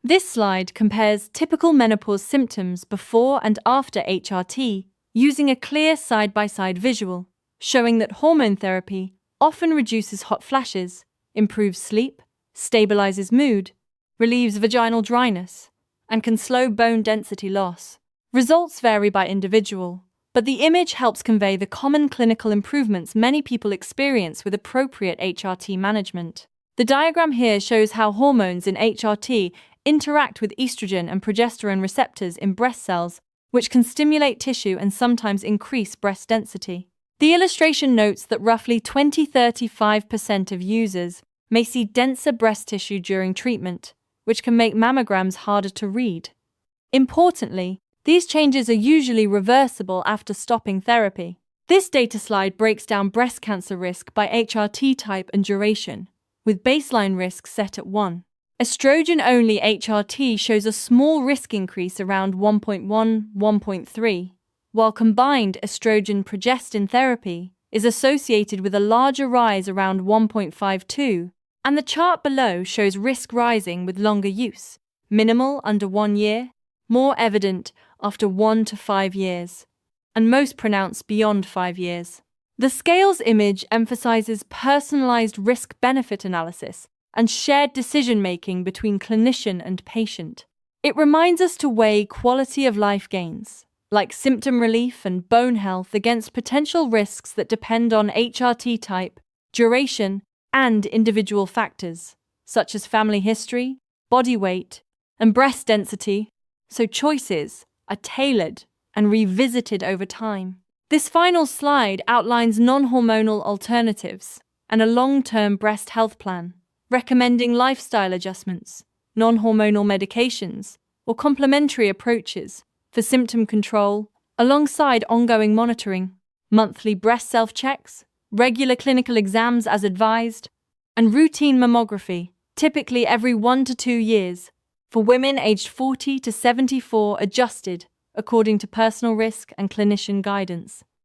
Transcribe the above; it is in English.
This slide compares typical menopause symptoms before and after HRT using a clear side-by-side visual, showing that hormone therapy often reduces hot flashes, improves sleep, stabilizes mood, relieves vaginal dryness, and can slow bone density loss. Results vary by individual, but the image helps convey the common clinical improvements many people experience with appropriate HRT management. The diagram here shows how hormones in HRT interact with estrogen and progesterone receptors in breast cells, which can stimulate tissue and sometimes increase breast density. The illustration notes that roughly 20–35% of users may see denser breast tissue during treatment, which can make mammograms harder to read. Importantly, these changes are usually reversible after stopping therapy. This data slide breaks down breast cancer risk by HRT type and duration, with baseline risk set at 1. Estrogen-only HRT shows a small risk increase around 1.1–1.3, while combined estrogen-progestin therapy is associated with a larger rise around 1.52, and the chart below shows risk rising with longer use, minimal under 1 year, more evident after 1 to 5 years, and most pronounced beyond 5 years. The scales image emphasizes personalized risk-benefit analysis and shared decision-making between clinician and patient. It reminds us to weigh quality-of-life gains, like symptom relief and bone health, against potential risks that depend on HRT type, duration, and individual factors, such as family history, body weight, and breast density, so choices are tailored and revisited over time. This final slide outlines non-hormonal alternatives and a long-term breast health plan, recommending lifestyle adjustments, non-hormonal medications, or complementary approaches for symptom control, alongside ongoing monitoring, monthly breast self-checks, regular clinical exams as advised, and routine mammography, typically every 1 to 2 years, for women aged 40 to 74, adjusted according to personal risk and clinician guidance.